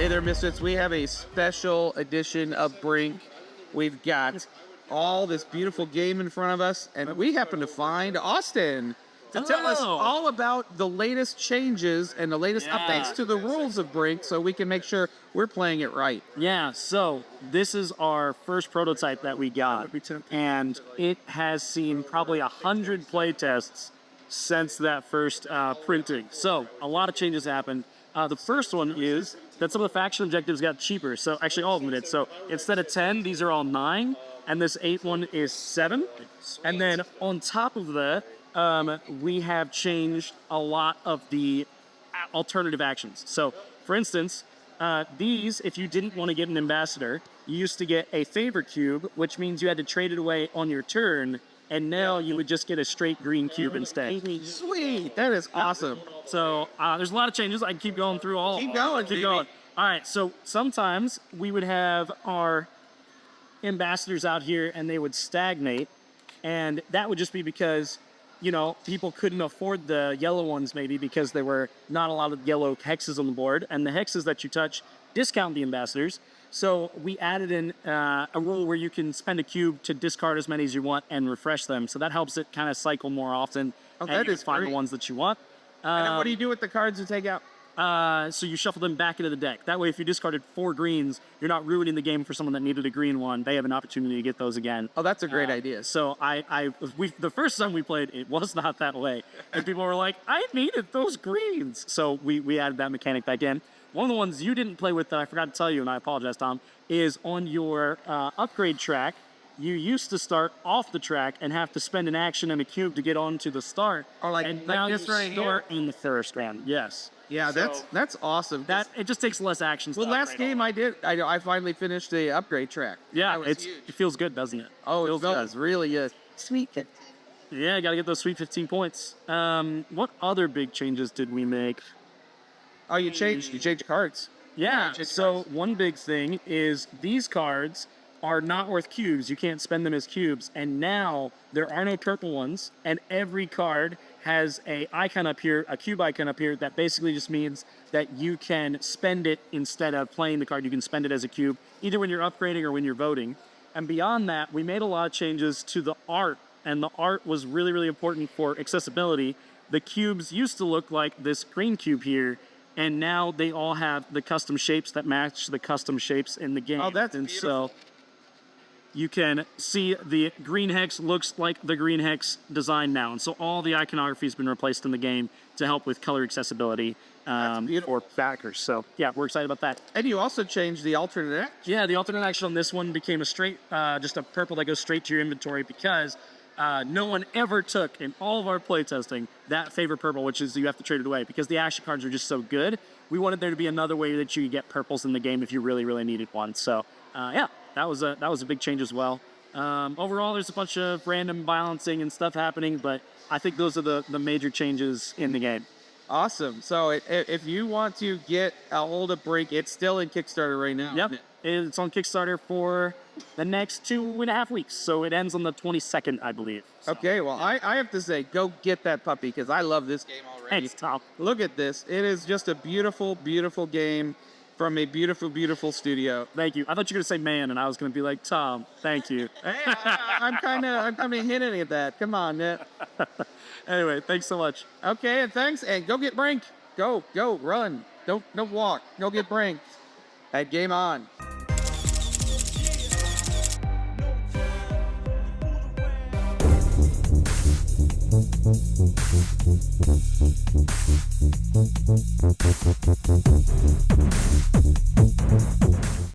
Hey there, Misfits. We have a special edition of Brink. We've got all this beautiful game in front of us, and we happen to find Austin to tell us all about the latest changes and the latest updates to the rules of Brink so we can make sure we're playing it right. Yeah, so this is our first prototype that we got, and it has seen probably 100 playtests since that first printing. So a lot of changes happened. The first one is that some of the faction objectives got cheaper. So actually all of them did. So instead of 10, these are all 9, and this 8 one is 7. And then on top of that, we have changed a lot of the alternative actions. So for instance, these, if you didn't want to get an ambassador, you used to get a favor cube, which means you had to trade it away on your turn, and now you would just get a straight green cube instead. Sweet, that is awesome. So there's a lot of changes. I can keep going through all. Keep going. All right, so sometimes we would have our ambassadors out here and they would stagnate, and that would just be because, you know, people couldn't afford the yellow ones maybe because there were not a lot of yellow hexes on the board, and the hexes that you touch discount the ambassadors. So we added in a rule where you can spend a cube to discard as many as you want and refresh them. So that helps it kind of cycle more often. Oh, and that you is find great. the ones that you want. And then what do you do with the cards you take out? So you shuffle them back into the deck. That way, if you discarded 4 greens, you're not ruining the game for someone that needed a green one. They have an opportunity to get those again. Oh, that's a great idea. So the first time we played, it was not that way. And people were like, I needed those greens. So we added that mechanic back in. One of the ones you didn't play with that I forgot to tell you, and I apologize, Tom, is on your upgrade track. You used to start off the track and have to spend an action and a cube to get onto the start. Or like, and like now this you right start in the first round. Yes. Yeah, So that's awesome. That it just takes less actions. Well, to last upgrade game all. I finally finished the upgrade track. Yeah, That was huge. it feels good, doesn't it? Oh, it feels does really good. Sweet. Yeah, got to get those sweet 15 points. What other big changes did we make? Oh, you changed cards. Yeah, Just so cards. one big thing is these cards are not worth cubes. You can't spend them as cubes. And now there are no purple ones, and every card has a icon up here, a cube icon up here, that basically just means that you can spend it instead of playing the card. You can spend it as a cube, either when you're upgrading or when you're voting. And beyond that, we made a lot of changes to the art, and the art was really, really important for accessibility. The cubes used to look like this green cube here, and now they all have the custom shapes that match the custom shapes in the game. Oh, that's and beautiful. so you can see the green hex looks like the green hex design now. And so all the iconography has been replaced in the game to help with color accessibility for backers. So yeah, we're excited about that. And you also changed the alternate act. Yeah, the alternate action on this one became a straight, just a purple that goes straight to your inventory because no one ever took, in all of our playtesting, that favorite purple, which is you have to trade it away. Because the action cards are just so good, we wanted there to be another way that you could get purples in the game if you really, really needed one. So yeah, that was a big change as well. Overall, there's a bunch of random balancing and stuff happening, but I think those are the major changes in the game. Awesome. So if you want to get a hold of Brink, it's still in Kickstarter right now. Yep, it's on Kickstarter for the next 2.5 weeks, so it ends on the 22nd, I believe. So. Okay, well, I have to say, go get that puppy, because I love this game already. It's top. Look at this. It is just a beautiful, beautiful game from a beautiful, beautiful studio. Thank you. I thought you were going to say man, and I was going to be like, Tom, thank you. Hey, I'm kind of hinting at that. Come on, Nick. Anyway, thanks so much. Okay, and thanks, and go get Brink. Go, run. Don't walk. Go get Brink. Hey, game on.